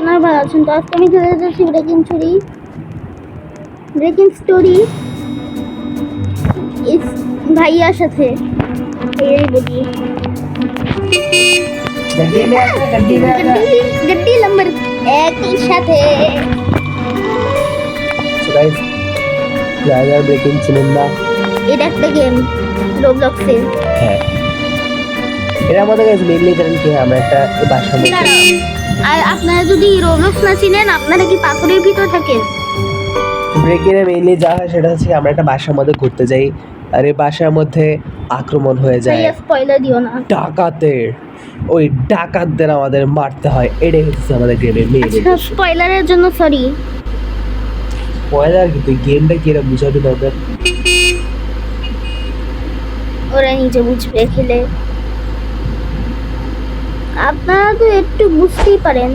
আপনারা ভালো আছেন? তো আজকে আমি খেলে যাচ্ছি ব্রেকিং স্টোরি ইস ভাইয়ার সাথে। এই বলি গड्डी नंबर 1 এর সাথে। গাইস যারা ব্রেকিং ছিলেন না, এটা একটা গেম রোবলক্সে। হ্যাঁ এটা আমাদের কাছে মেইনলি জানেন কি আমরা একটা বাসার মধ্যে আর আপনারা যদি রোবলক্স না চিনেন, আপনারা কি পাথরের ভিতর থাকেন? ব্রেকিং এ মেইনলি যা হয় সেটা হচ্ছে আমরা একটা বাসার মধ্যে ঘুরতে যাই, আর এই বাসার মধ্যে আক্রমণ হয়ে যায় ভাইয়া স্পয়লার দিও না। ডাকাতের। ওই ডাকাতদের আমাদের মারতে হয়, এটাই হচ্ছে আমাদের গেমের মেইন। আচ্ছা, স্পয়লারের জন্য সরি। স্পয়লার কিন্তু গেমটা কি এরা বুঝাবি না ওদের? ওরা নিজে বুঝবে খেলে। আপনারা তো একটু বুঝতেই পারেন।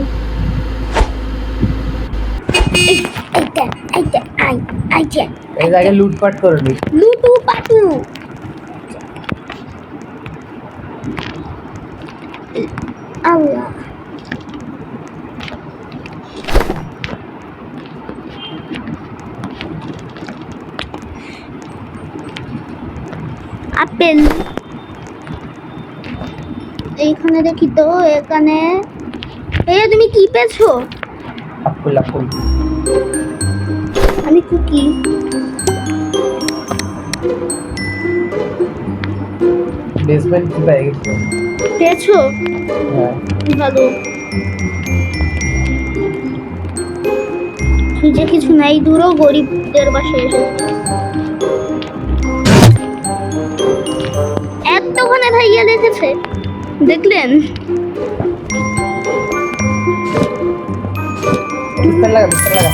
এই জায়গায় লুটপাট করে নি। লুটু পাটু আল্লাহ। আপেল এইখানে দেখি তো, এখানে তুমি কি পেয়েছো? আপেল আপেল আমি কুকি বেসমেন্ট কি পেয়ে গেছে? পেয়েছো? হ্যাঁ ভালো। খুঁজে কিছু নাই, দূরও গরিবদের বাসায় এসেছে। এতক্ষণে ভাইয়া দেখেছে, দেখলেন? বিস্তার লাগা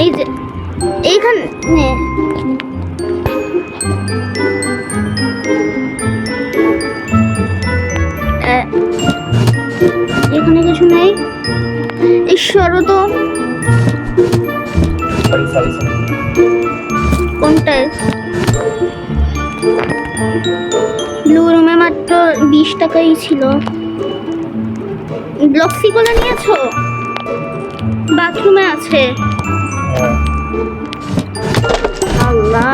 এই যে এইখানে এখানে কিছু নেই। ঈশ্বর তো সরি কোনটায়? ব্লু রুমে মাত্র 20 টাকাই ছিল। ব্লক্সি গুলো নিয়েছো? বাথরুমে আছে। হ্যাঁ আল্লাহ,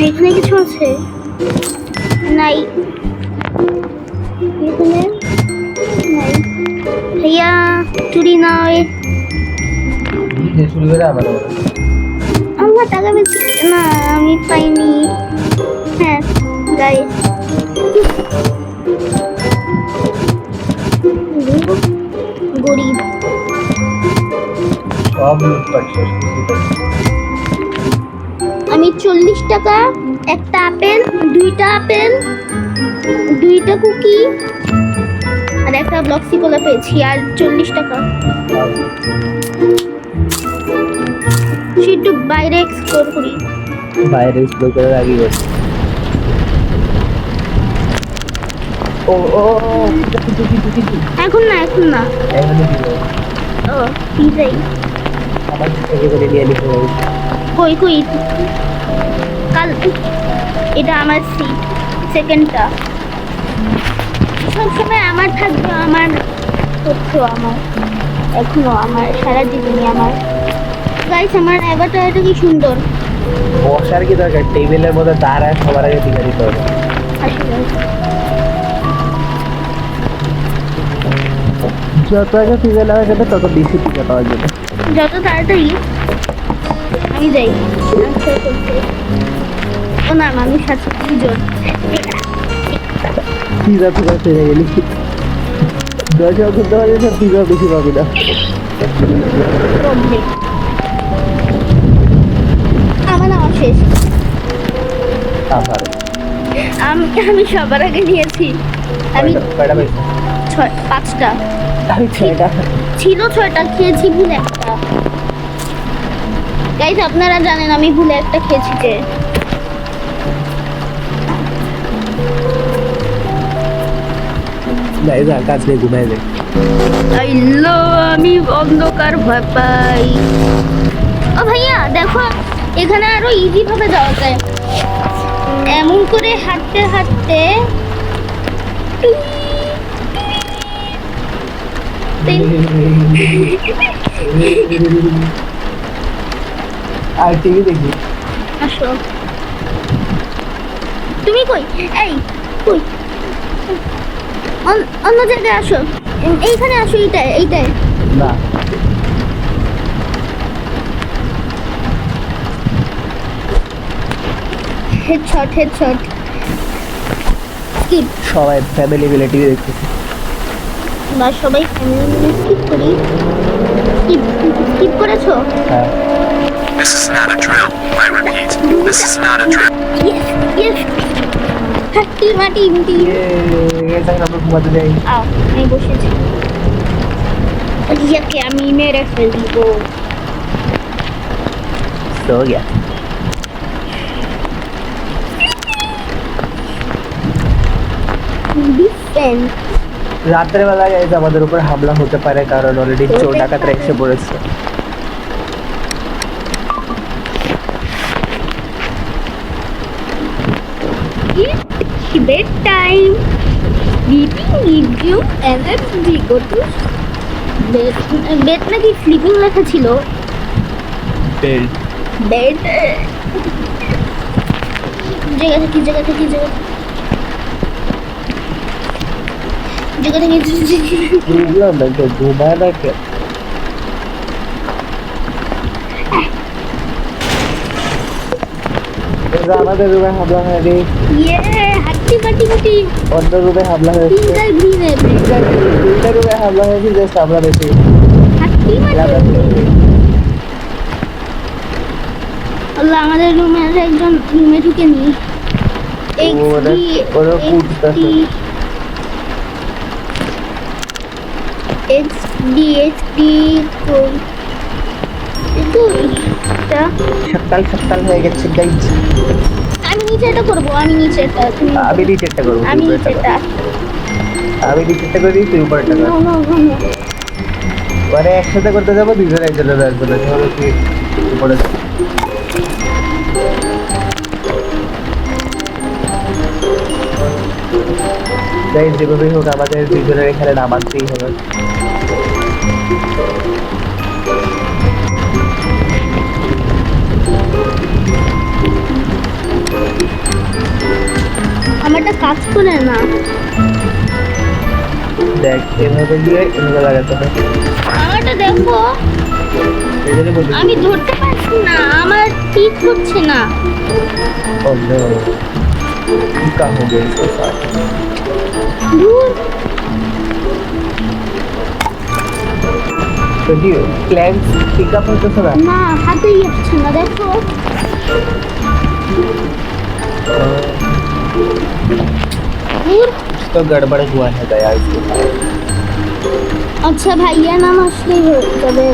এখানে কিছু আছে? নাই, এখানে নাই। ভাইয়া চুরি নয়। যে শুরু করে আবার আমার টাকা বেশি না, আমি পাইনি। হ্যাঁ গাইস, গরিব। সব লুটপাট শেষ করতে। আমি 40 টাকা, একটা আপেল, 2টা আপেল, 2টা কুকি আর একটা ব্লক্সি কোলা পেয়েছি, আর 40 টাকা। একটু বাইরে এক্সপ্লোর করি। বাইরে এক্সপ্লোর করে আগে গেছে। ও ও কিছু এখন না এখানে দিও ও পিজাই। আমার থেকে করে নিয়ে নিতে হবে। কই কাল এটা আমার সিট, সেকেন্ডটা সবসময় আমার থাকবে, আমার তথ্য আমার এখনো আমার সারা জীবনই আমার। গাইস আমার অ্যাভাটারটা কি সুন্দর। বসার কি দরকার? টেবিলের মধ্যে দাঁড়ায় সবার আগে টিকা দিতে হবে। আসলে যত আগে টিকা নেওয়া যাবে তত বেশি টিকা পাওয়া যাবে। যত তাড়াতাড়ি আমি যাই আনসার করতে। ও না, মানুষ আছে 2 জন। পিজা থেকে পেয়ে গেলি 10 করতে পারলে সব পিজা বেশি পাবি না। প্রবলেম আমার নাম শেষ। আবার আমি সবার আগে নিয়েছি। আমি কয়টা পাইছো? 5টা আমি 6টা ছিল, 6টা খেয়েছি, ভুলে একটা। গাইস আপনারা জানেন আমি ভুলে একটা খেয়েছি যে। না এই কাজ নেই, ঘুমাই যাই। আইলো আমি অন্ধকার ভয় পাই। ও ভাইয়া দেখো, এখানে আরো ইজি ভাবে যাওয়া যায়। এমন করে হাঁটতে হাঁটতে আর টিভি দেখি। আসো, তুমি কই? এই কই? অন্য জায়গায় আসো, এইখানে আসো, এইটাই। না হেডশট স্কিপ। সবাই ফ্যামিলি মিলে টিভি দেখতেছি। বা সবাই ফ্যামিলি মিলে স্কিপ করি। স্কিপ করেছো? হ্যাঁ This is not a drill. I repeat, this is not a drill. Yes হাট্টি মাটি মুটি। এখন আমরা ঘুমাতে যাই। আও, আমি বসেছি। ইয়াকে আমি মেরে ফেলবো। সো গিয়া ডিফেন্স। রাতের বেলা গাইজ আমাদের উপর হামলা হতে পারে, কারণ অলরেডি চোর ডাকাতরা এসে পড়েছে। It's bedtime. Sleeping gives you energy. Go to bed. Bed নাকি sleeping লেখা ছিল? Bed Bed. জায়গা থেকে বুঝলাম না, কেউ ঘুমায় না কেন? আমাদের রুমে হামলা হয়নি, হাট্টি মাটি মুটি। অন্য রুমে হামলা হয়েছে। তিনটা গ্রিনে দুইটা রুমে হামলা হয়েছে, জাস্ট আমরা বেশি। হাট্টি মাটি মুটি। আল্লাহ, আমাদের রুমের একজন রুমে ঢুকে নি। ওরা কুটতাছে। XD কই? সকাল হয়ে গেছে গাইজ। আমি নিচেটা করবো, আমি নিচেটা করবো। আমি নিচেটা। আমি নিচেরটা করি, তুই উপরেরটা কর। পরে একসাথে করতে যাবো, দুইজন একজনের আসবে না, তাহলে তুই উপরে যা। গাইজ যেভাবেই হোক আমাদের দুইজনের এখানে নামাতেই হবে। আমারটা কাজ করে না। দেখ এভাবে লাগাতে হবে। আমারটা দেখো, আমি ধরতে পারছি না, আমার ঠিক হচ্ছে না। Oh no, क्या हो गया इसके साथ? ধুর, तो जी क्लैंक्स पिक अप होते सुना। না হাতেই আসছে না, দেখো। ধুর। तो गड़बड़ हुआ है दया इसके साथ। আচ্ছা ভাইয়া নাম আসলেই হয়ে যাবে।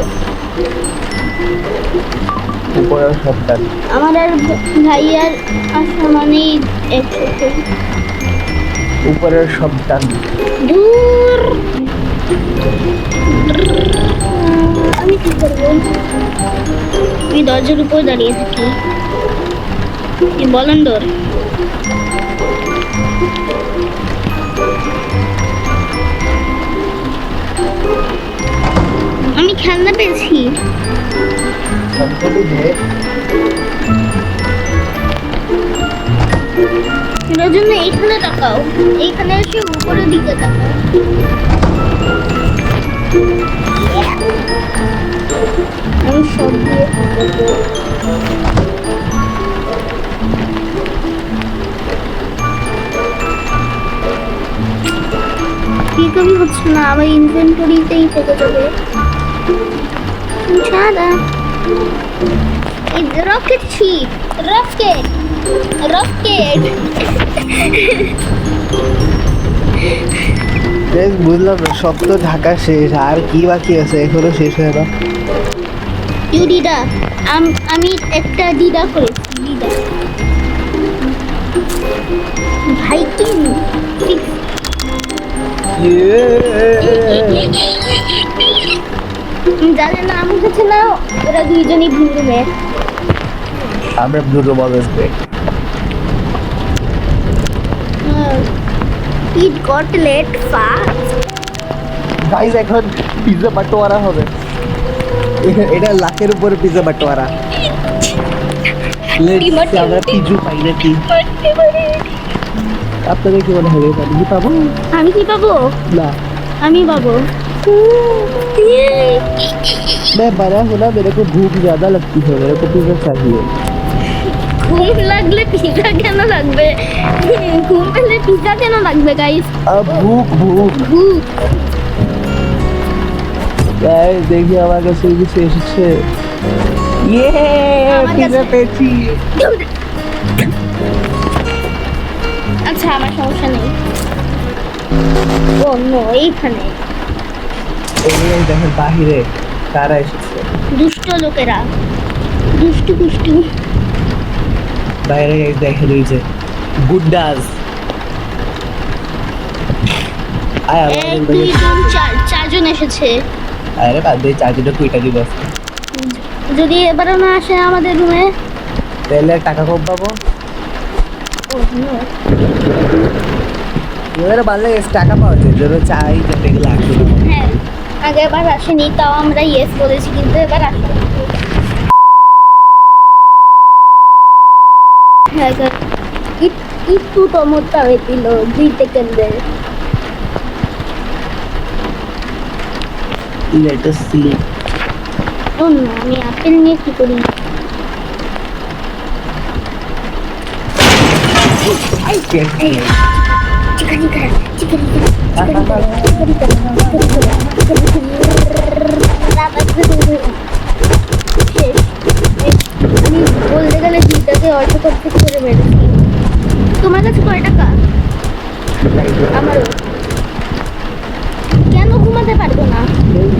ऊपर और सब डन। আমার আর ভাইয়ার আসা মানেই একসাথে। ऊपर और सब डन। দূর, আমি কি করবো? আমি দরজার উপর দাঁড়িয়ে থাকি। বলেন ডোর। আমি খেলনা পেয়েছি। सबको भी दे। এটার জন্য এইখানে তাকাও, এইখানে এসে উপরের দিকে তাকাও। আমি সব দিয়ে তাকাবো। পিকআপই হচ্ছে না, আমার ইনভেন্টরিতেই থেকে যাবে। ছাড়া এই রকেট শিপ, রকেট দেখ বুঝলাম না, সব তো ঢাকা শেষ, আর কি বাকি আছে এখনো শেষ হয় না। ডিডা, আমি একটা ডিডা করেছি। ডিডা ভাইকিং 6। যাদের নাম উঠেছে না ওরা দুইজনই ব্লু রুমে। আমরা ব্লু রুম অলওয়েজ গ্রেট। ইট কটলেট ফাস্ট। গাইস এখন পিৎজা বাটোয়ারা হবে। এটা লাখের উপরে পিৎজা বাটোয়ারা। লেটস আমরা পিজু পাই নাকি? আপনাদের কি মনে হয় আমি কি পাবো? আমি কি পাবো? না আমি পাবো। मैं बड़ा हूँ ना, मेरे को भूख ज्यादा लगती है, मेरे को पिज्जा चाहिए। ঘুম লাগলে পিজা কেন লাগবে? ঘুম পেলে পিজা কেন লাগবে গাইস? अब भूख भूख ভূত। गाइस देखिए আমার কাছে কিছু এসেছে। ইয়ে আমার পিজ্জা কাছে- পেয়েছি। আচ্ছা আমার সমস্যা নেই। ও নো, এইখানে এই দেখেন বাহিরে কারা এসেছে। দুষ্ট লোকেরা, দুষ্টু কুষ্টু। বাইরে guys দেখেন এই যে গুড্ডাস। আয় এক আমাদের দুই বাড়ি। তিন চার, চারজন এসেছে। আরে বাদ দে, চার্জটা কুইটা দিব। যদি এবারও না আসে আমাদের রুমে, তাহলে টাকা কম পাবো। ও নো, এবারে বাড়লে টাকা পাওয়া যায়, জন্য চাই যাতে এগুলো আসবে। হ্যাঁ আগেরবার আসেনি, তাও আমরা ইয়েস বলেছি, কিন্তু এবার আসবে। হ্যাঁ একটু টমোটা হয়েছিল 2 সেকেন্ডে। Let us see. ও না, আমি আপেল নিয়ে কি করি? I can't see. Chicken chicken আমি বলতে গেলে দুইটাকে অল্প করতে করে মেরেছি। তোমার কাছে কয় টাকা? আমারও। কেন ঘুমাতে পারবো না?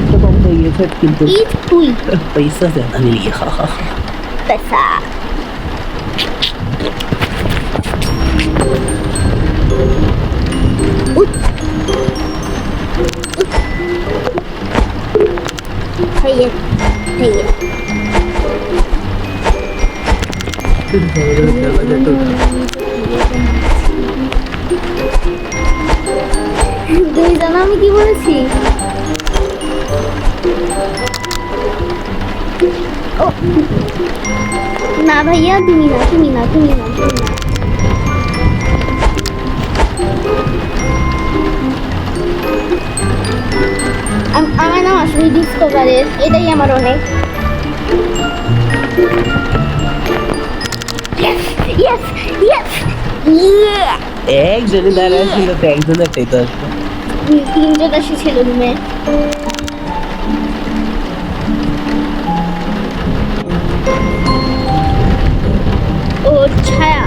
तो कम हो गया था किंतु ঈদ তুই पैसा ज्यादा मिल गया। पैसा। है তুমি জানো আমি কি বলেছি? ও না ভাইয়া, তুমি না তুমি না তুমি না তুমি না। আমার নাম আসলে ডিসকভারের, এটাই আমার অনেক। Yes, yes, yes, yeah! একজনে দাঁড়ায় ছিল তো একজনের তাই তো আসবে। 3 জন এসেছিল রুমে। ও ছায়া,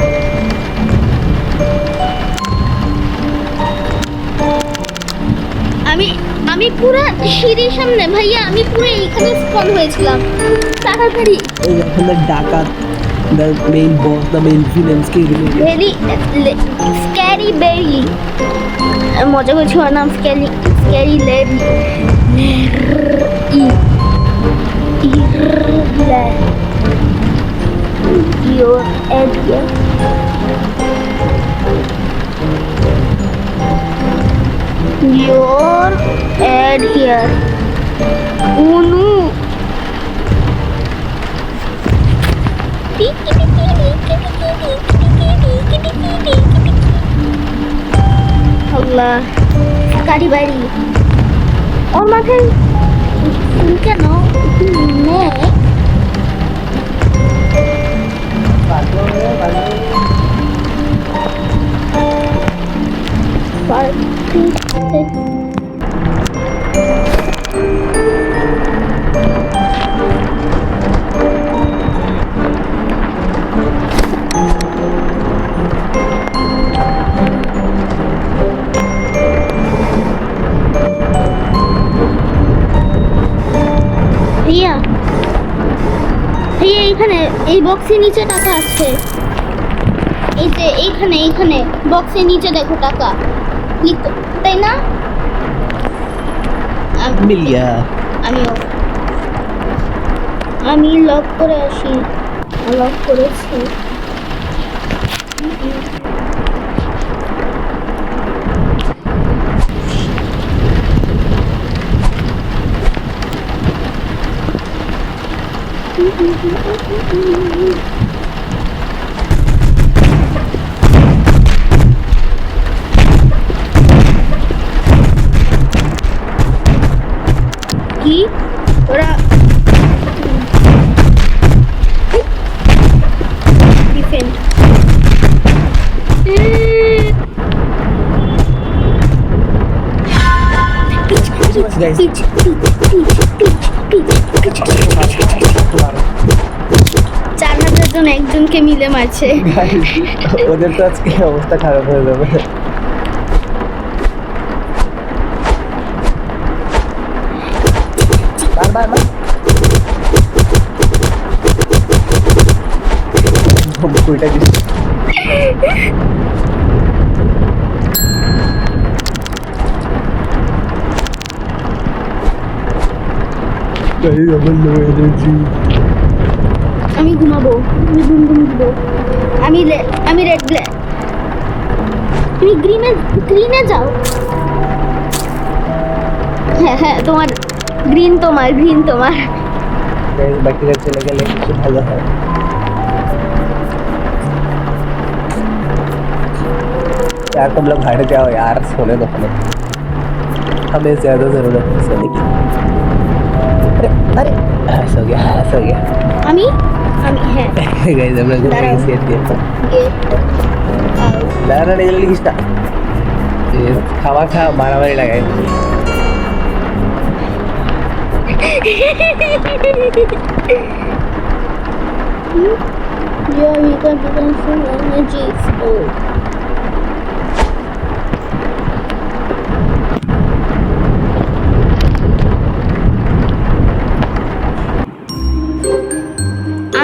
আমি পুরো সিঁড়ির সামনে ভাইয়া, আমি পুরো এইখানে স্পন হয়েছিলাম তাড়াতাড়ি। এই এখন ডাকাত the main boss, the main villain scary very scary very, মজা করছি, ওর নাম scary scary lady. Your area. Your ad here. Unu. Allah, কারি বাড়ি ওর মাথায় ফুল কেন? মেঘ ভাইয়া, ভাইয়া এইখানে এই বক্সের নিচে টাকা আছে। এই যে এইখানে এইখানে বক্সের নিচে দেখো টাকা, তাই না? मिल गया। আমি লক করে আসি। লক করেছি। কি ওরা ডিফেন্ড guys. চার হাজার জন একজনকে মিলে মারছে। Guys, ওদের তো আজকে অবস্থা খারাপ হয়ে যাবে। মার। কুইটা দিস। আমি ঘুমাবো, আমি ঘুম দিব। আমি রেড ব্ল্যাক, তুমি গ্রিনে যাও। হ্যাঁ তোমার গ্রিন তোমার বাকিরা চলে গেলে কিছু ভালো হয়। यार तुम लोग हट जाओ यार, सोने दो हमें ज्यादा जरूरत है सोने की। अरे सो गया। আমি হ্যাঁ गाइस हम लोग दाঁড়াও। सेट दिया ना नहीं जल्दी किसका ये खावा खा मारामारी लगाए। Yeah, we got some energies.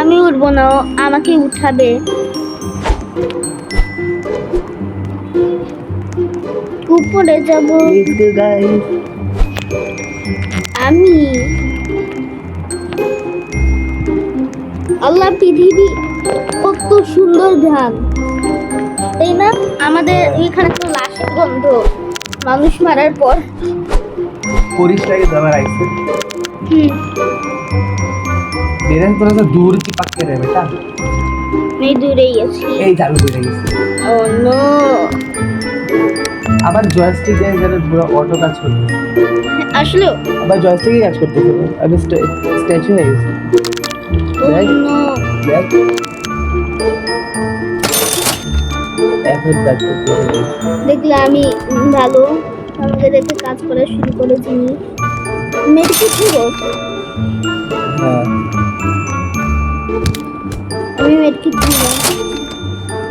আমি উঠবো না, আমাকে উঠাবে। উপরে যাব আমি। আল্লাহ, পৃথিবী কত সুন্দর গান, তাই না? আমাদের এখানে তো লাশের গন্ধ মানুষ মারার পর। पुलिसलाही जवळ राहायचं। धीरे थोडंसं दूर की पक्के रे बेटा। আমি দূরেই আছি। এই চালু হয়ে গেছে। ও নো, আবার জয়স্টিক এর যেন পুরো অটো কাজ করতেছে। আসলে আবার জয়স্টিকই কাজ করতেছে। আমি স্ট্যাচু হয়ে গেছে। ও দেখ। নো, দেখ এখন কাজ করতেছে। দেখলে আমি ভালো, আমাদের এতে কাজ করা শুরু করেছি। মেডিকেট দিব, হ্যাঁ আমি মেডিকেট দিব।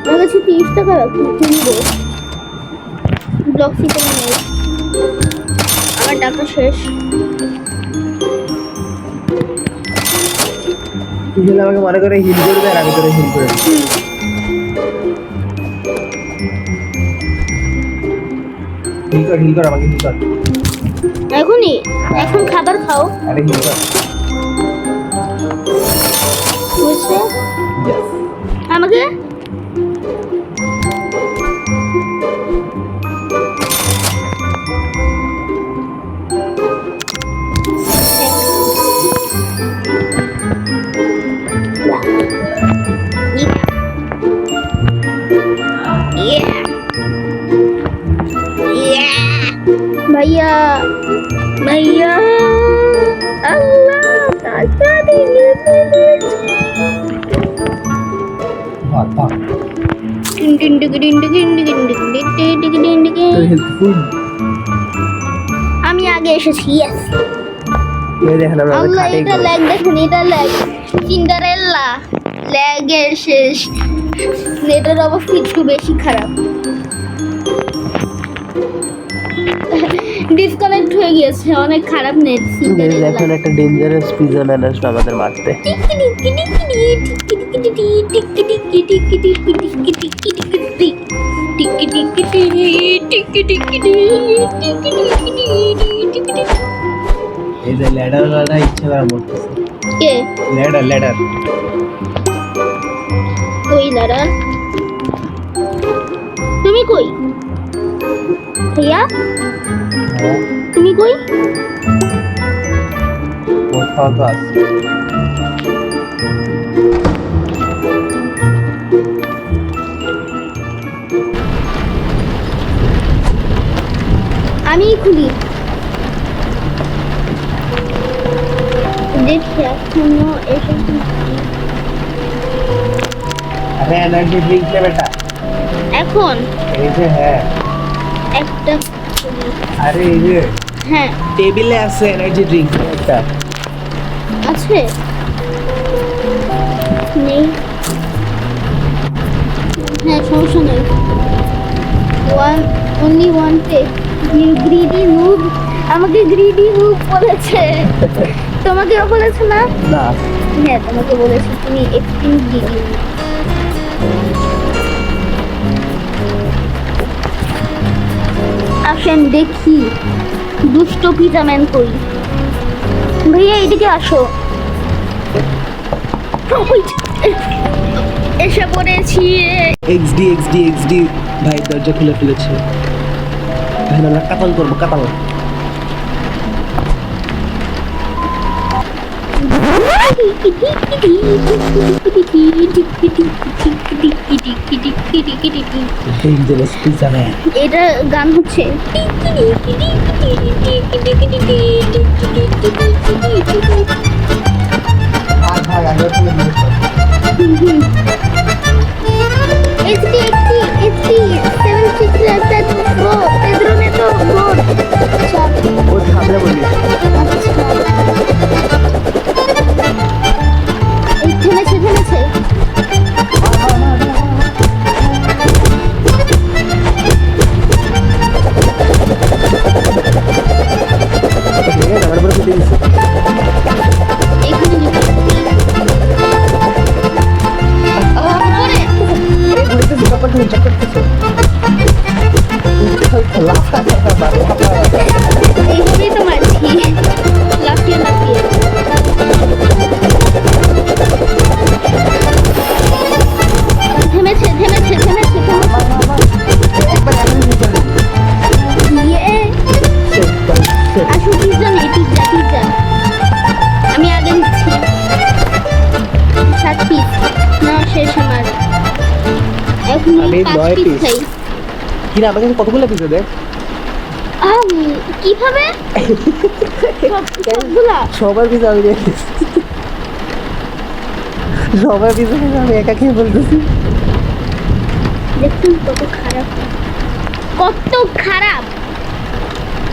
আমার কাছে 30 টাকা কিনব। ব্লক সিতে নেই, আমার টাকা শেষ। তুই যদি আমাকে মনে করে হিল করবে আর আমি তোরে হিল করে দেব। হিল কর আমাকে হিল কর। এখন খাবার খাও, আরে হিল কর। বুঝছে? ইয়েস আমাকে भैया अल्लाह ताकत বাবা হেল্পফুল। আমি আগে এসেছি। ইয়েস এই দেখেন আমরা আল্লাহ, খাটেই এটা ল্যাগ দেখেন, এটা ল্যাগ সিন্ডারেল্লা ল্যাগের শেষ। নেটের অবস্থা একটু বেশি খারাপ, ডিসকানেক্ট হয়ে গিয়েছে, অনেক খারাপ নেট সিন্ডারেল্লা। এখন একটা ডেঞ্জারাস পিজন আসবে আমাদের মারতে। এই যে ল্যাডার ওয়ালা ইচ্ছে করে মরতেছে। কে ল্যাডার কই লারা? তুমি কই ভাইয়া? তুমি কই? কোথাও তো আছে। আমিই খুলি। দেখি এখনো এসব अरे एनर्जी ड्रिंक ले बेटा এখন ऐसे है একটা খুলি। अरे ये হ্যাঁ টেবিলে আছে এনার্জি ড্রিঙ্ক একটা আছে নেই। হ্যাঁ সমস্যা নেই। only one take you greedy noob। আমাকে গ্রিডি নুব বলেছে। তোমাকেও বলেছে না? না হ্যাঁ তোমাকে বলেছে তুমি একটু গ্রিডি। আসেন দেখি দুষ্ট পিজাম্যান কই। ভাইয়া এদিকে আসো। এসে পড়েছি। এক্সডি ভাই দরজা খুলে ফেলেছে এখন আমরা কাতাল করবো কাতাল ডেঞ্জারাস পিজাম্যান এটা গান হচ্ছে। আর ভাই আগে খুলে দিয়েছে HD 76 Pro Pedro ने तो बोर्ड। अच्छा ও থামলে বলি এই থেমেছে। আমার পুরো ফিটিং এখানে উপরে এইভাবেই তো মারছি লাফিয়ে থেমেছে ইয়ে আসো পিজ্জা নেই পিজ্জা আমি আগে নিচ্ছি 7 পিস না শেষ আমার এখন আমি 5 9 পিস piece। খাই। কিনা আমাকে কতগুলো পিজা দেখ কিভাবে সবগুলা সবার পিজা আমি দেখেছি সবার পিজা আমি একা খেয়ে বলতেছি দেখুন কত খারাপ।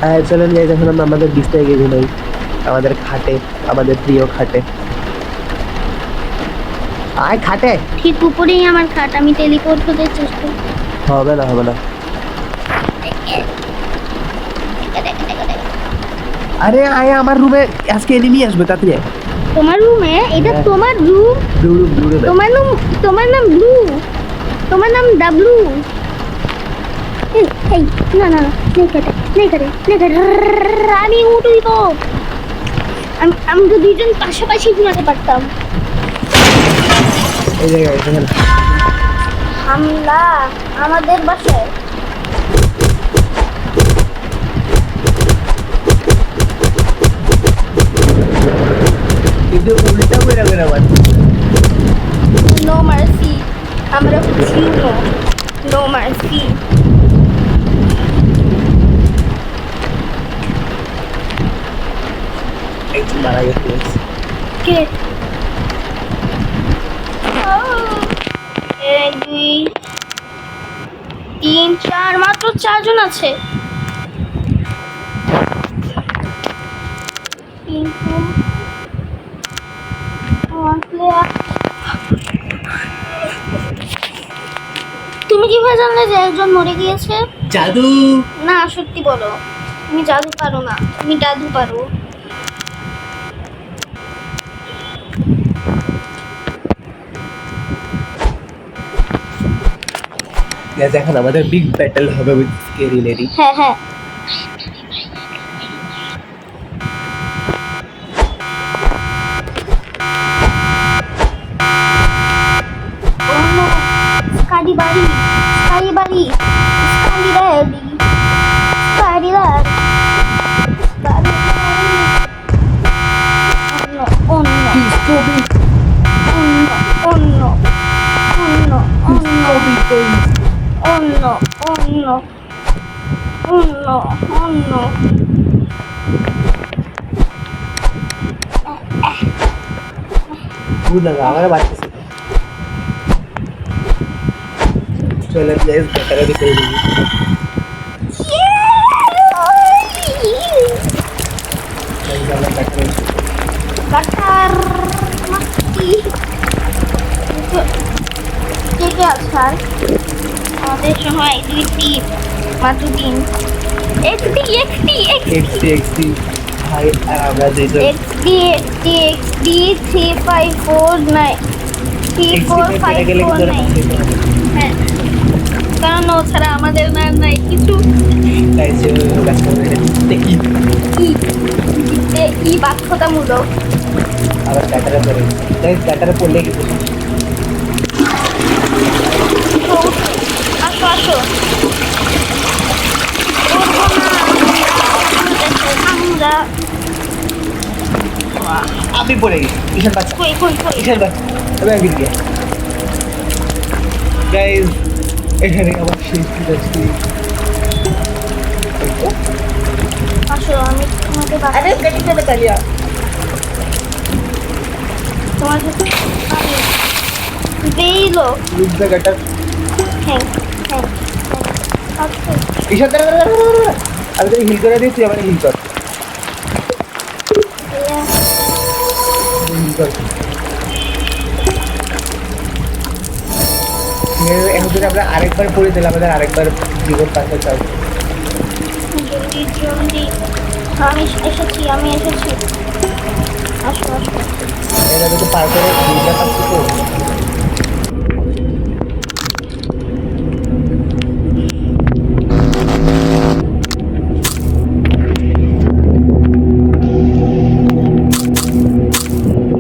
হ্যাঁ চলেন যাই যখন আমরা আমাদের বিছনায় গিয়ে ঘুমাই আমাদের খাটে আমাদের প্রিয় খাটে আয় খাটে ঠিক উপরেই আমার খাট। আমি টেলিপোর্ট হতে চেষ্টা হবে না আরে আয় আমার রুমে আজকে এনিমি আসবে তাড়াতাড়ি আয়। তোমার রুমে এটা হ্যাঁ। তোমার রুম। ব্লু তোমার নাম ব্লু। তোমার নাম ডাবলু। এই না নেই কাটে আমি উঠে দিব। আমি তো দুইজন পাশাপাশি ঘুমাতে পারতাম। এই জায়গায় এখানে হামলা আমাদের বাসায়। কিন্তু উল্টা করে আমার নো মার্সি। আমরা বুঝি নো মার্সি। এই তো মারা গেছে কে 1 2 3 4 মাত্র 4 জন আছে। তুমি কিভাবে জানলে যে একজন মরে গিয়েছে? জাদু না সত্যি বলো তুমি জাদু পারো না। তুমি জাদু পারো। গাইস এখন আমাদের বিগ ব্যাটল হবে উইথ স্কেরি লেডি হ্যাঁ Skadi bari. Oh no. Oh no, oh no. भूल लगा हमारे बात से चलो गाइस बेटर भी कर देंगे गाइस वाला better Bakar mati. Itu asal. আমাদের সময় দুইটি মাত্র দিন XD भाई আমরা দুইজন XD 3549 3459 হ্যাঁ কারণ ও ছাড়া আমাদের নাই কিছু गाइस ये बेटर देखी ই বাধ্যতামূলক আবার বেটারে করে গাইস বেটারে পড়লে কি আসো আসো আমরা अभी पड़ेगी किशन बच्चा কই किशन बच्चा अबे गिर गया गाइस এখানে আমার শেষ যাচ্ছি আসো আমি তোমাকে अरे गड्डी से बता लिया তোমাকে বেইলো लुक द गटर হ্যাঁ হ্যাঁ আচ্ছা किशन अभी तो हिल कर दी तू हमारे हिल कर हिल कर এখন আমরা আরেকবার পড়ে দিলাম আমাদের আরেকবার জীবন পাশে চাই জলদি জলদি আমি এসেছি আসো আসো এটা তো পার করে দুইটা পাচ্ছি তো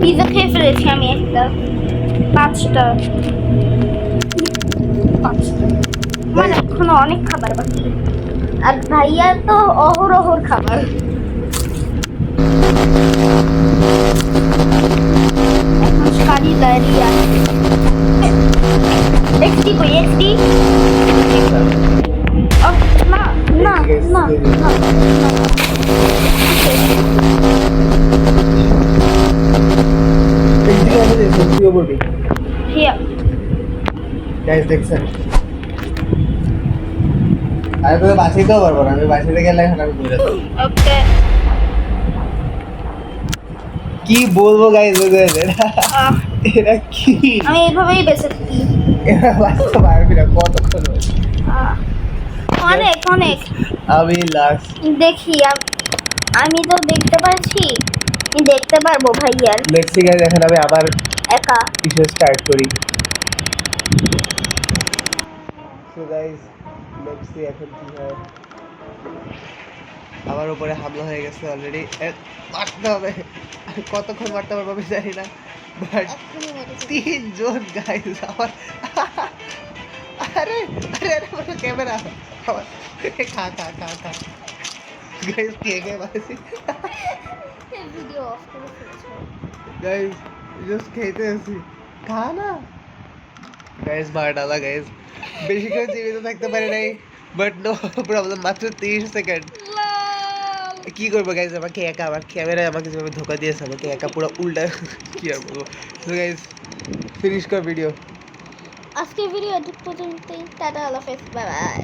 পিজা খেয়ে ফেলেছি আমি একটা পাঁচটা মানে এখনো অনেক খাবার বাকি আর ভাইয়া তো অহরহর খাবার এখন কালি দাঁড়িয়ে আছে এক্সডি কই এক্সডি না না না না এদিকে আমাদের সত্যি বলবি হিয়া গাইস দেখছেন আরে তো বাঁচিতেও পারবো না আমি বাঁচিতে গেলে এখন আমি ঘুরে যাবো ওকে কি বলবো গাইস এরা কি আমি এইভাবেই বেঁচে থাকি এরা বাঁচতে পারবি না কতক্ষণ অনেক অনেক আমি লাস্ট দেখি আমি তো দেখতে পাচ্ছি আমি দেখতে পারবো ভাইয়ার লেটস সি গাইস এখন আমি আবার একা কিছু স্টার্ট করি সো গাইস লেটস সি এখন কি হয় আমার উপরে হামলা হয়ে গেছে অলরেডি মারতে হবে আমি কতক্ষণ মারতে পারবো আমি জানি না বাট তিনজন গাইস আমার আরে আরে আরে আমার ক্যামেরা আমার খা খা খা খা গাইস কে মারছি ভিডিও অফ করে ফেলেছো गाइस जस्ट খেতে আছি খা না গাইস মার ডালা গাইস বেশি করে জীবিত থাকতে পারে নাই বাট নো প্রবলেম মাত্র 30 সেকেন্ড কি করবো গাইস আমাকে একা আমার ক্যামেরায় আমাকে যেভাবে ধোকা দিয়েছে আমাকে একা পুরো উল্টা কি আর বলবো তো গাইস ফিনিশ কর ভিডিও আজকের ভিডিও এটুকু পর্যন্তই টাটা আল্লাহ হাফেজ বাই বাই